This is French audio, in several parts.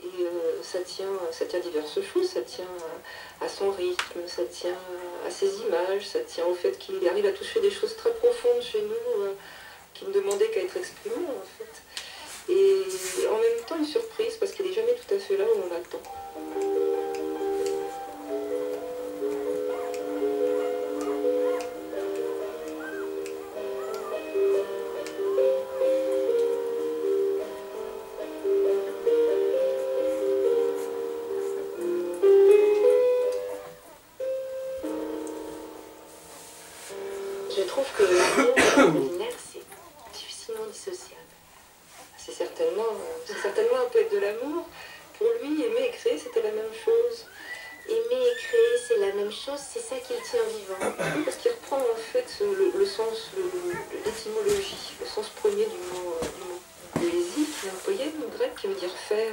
Et ça tient à diverses choses, ça tient à son rythme, ça tient à ses images, ça tient au fait qu'il arrive à toucher des choses très profondes chez nous, qui ne demandaient qu'à être exprimées en fait. Et en même temps une surprise, parce qu'il n'est jamais tout à fait là où on l'attend. Je trouve que l'amour Apollinaire, c'est difficilement dissociable. C'est certainement un poète de l'amour. Pour lui, aimer et créer, c'était la même chose. Aimer et créer, c'est la même chose, c'est ça qui le tient vivant. Oui, parce qu'il reprend en fait le sens, l'étymologie, le sens premier du mot poésie, qui est un poème grec qui veut dire faire.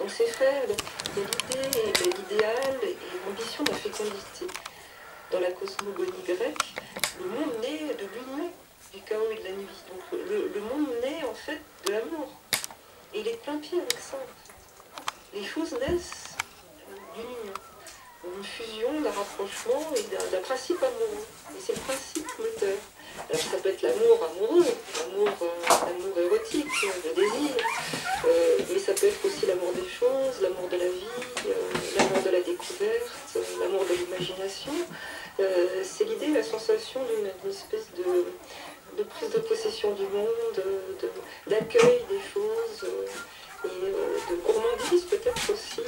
Donc c'est faire, il y a l'idée, l'idéal et l'ambition de la fécondité. Dans la cosmogonie grecque, le monde naît de l'union du chaos et de la nuit. Donc le monde naît en fait de l'amour. Et il est plein pied avec ça. Les choses naissent d'une union, d'une fusion, d'un rapprochement et d'un principe amoureux. Et c'est le principe moteur. Alors ça peut être l'amour amoureux, l'amour érotique, le désir, mais ça peut être aussi l'amour des choses, l'amour de la vie, l'amour de la découverte, l'amour de l'imagination. C'est l'idée, la sensation d'une espèce de prise de possession du monde, d'accueil des choses, et de gourmandise peut-être aussi,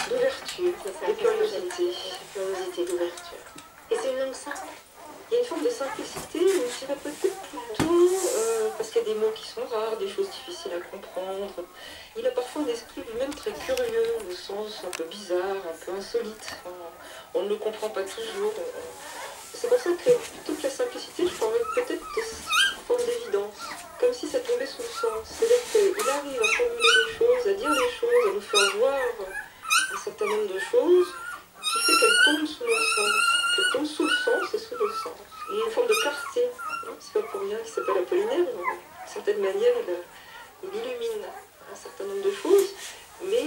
d'ouverture, de curiosité. Curiosité, d'ouverture. Et c'est une langue simple. Il y a une forme de simplicité, mais je dirais peut-être plutôt, parce qu'il y a des mots qui sont rares, des choses difficiles à comprendre. Il a parfois un esprit lui-même très curieux, au sens un peu bizarre, un peu insolite. On ne le comprend pas toujours. C'est pour ça que plutôt que la simplicité, je parlerais peut-être de forme d'évidence, comme si ça tombait sous le sens. C'est-à-dire qu'il arrive à formuler des choses, à dire des choses, à nous faire voir un certain nombre de choses, qui fait qu'elles tombent sous le sens. Qu'elles tombent sous le sens et sous le sens. Il y a une forme de clarté. C'est pas pour rien qu'il s'appelle Apollinaire. D'une certaine manière, il illumine un certain nombre de choses, mais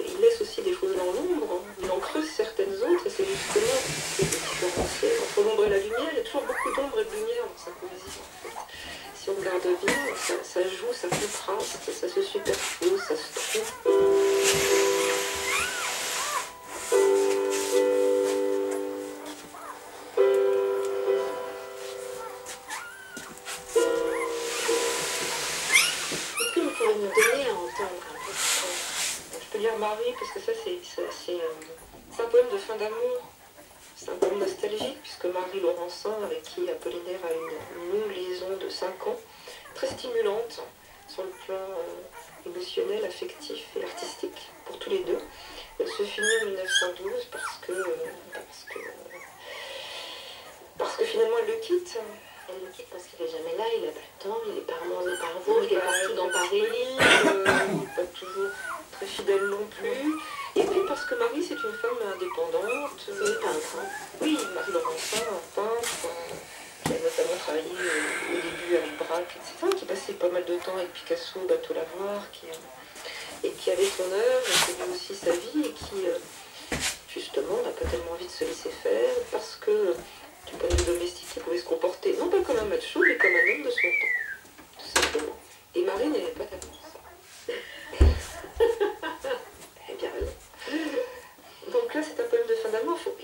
il laisse aussi des choses dans l'ombre. Il en creuse certaines autres, et c'est justement ce qui est différencié. Entre l'ombre et la lumière, il y a toujours beaucoup d'ombre et de lumière dans sa poésie, en fait. Si on regarde bien, ça joue, ça contraste, ça se superpose, ça se trouve. Marie, parce que ça c'est un poème de fin d'amour, c'est un poème nostalgique, puisque Marie Laurencin, avec qui Apollinaire a une longue liaison de 5 ans, très stimulante sur le plan émotionnel, affectif et artistique, pour tous les deux. Elle se finit en 1912 parce que finalement elle le quitte. Elle le quitte parce qu'il n'est jamais là, il n'a pas le temps, il est par mois et par jour, il est partout dans Paris. Il n'est pas toujours très fidèle non plus. Et puis parce que Marie, c'est une femme indépendante. C'est une peintre. Hein. Oui, Marie Laurencin, peintre, qui a notamment travaillé au début avec Braque, etc., qui passait pas mal de temps avec Picasso, Bateau Lavoir, et qui avait son œuvre, qui avait aussi sa vie, et qui, justement, n'a pas tellement envie de se laisser faire, parce que, du point de vue domestique, il pouvait se comporter, non pas comme un macho, mais comme un homme de son temps, tout simplement. Et Marie n'avait pas d'amour. Eh bien raison. Donc là, c'est un poème de fin d'amour. Il faut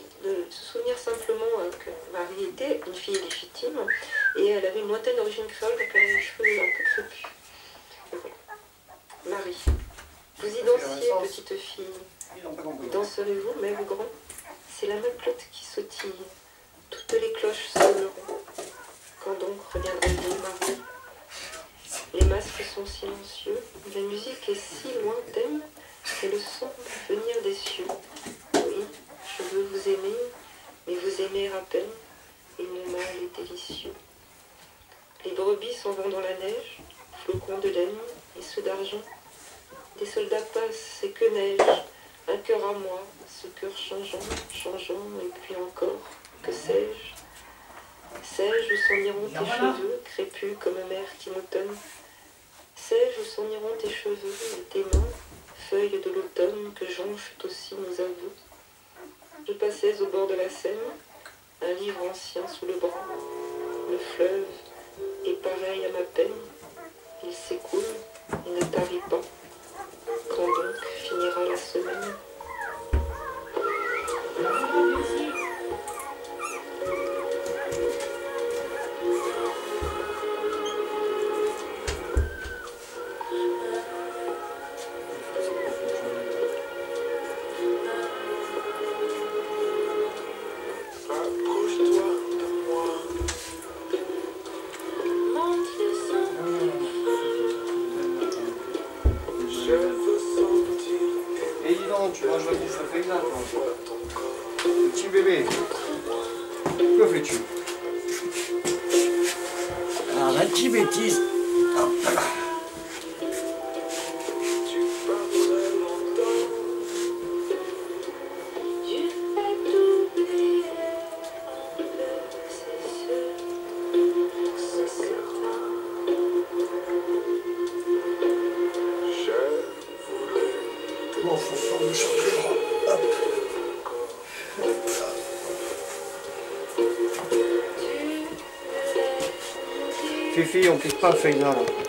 se souvenir simplement que Marie était une fille légitime et elle avait une lointaine origine créole, donc elle avait les cheveux un peu crépus. Voilà. Marie, vous y dansiez, petite fille. Danserez-vous, mère ou grand? C'est la même cloche qui sautille. Toutes les cloches sonneront. Quand donc reviendrez-vous, Marie? Les masques sont silencieux, la musique est si lointaine que le son peut venir des cieux. Oui, je veux vous aimer, mais vous aimer à peine, et mon mal est délicieux. Les brebis s'en vont dans la neige, flocons de laine et ceux d'argent. Des soldats passent, c'est que neige, un cœur à moi, ce cœur changeant, changeant, et puis encore, que sais-je? Sais-je où s'en iront tes cheveux, crépus comme mer qui m'automne? Sais-je où s'en iront tes cheveux et tes mains, feuilles de l'automne que jonchent aussi nos aveux. Je passais au bord de la Seine, un livre ancien sous le bras. Le fleuve est pareil à ma peine, il s'écoule, il ne tarit pas. Quand donc finira la semaine? Et dis donc, tu manges votre ça fait ça, toi. Petit bébé, que fais-tu? Alors, la petite bêtise. Hop là. Bon, faut faire le champion. Hop. Fifi, on quitte pas Feyza là.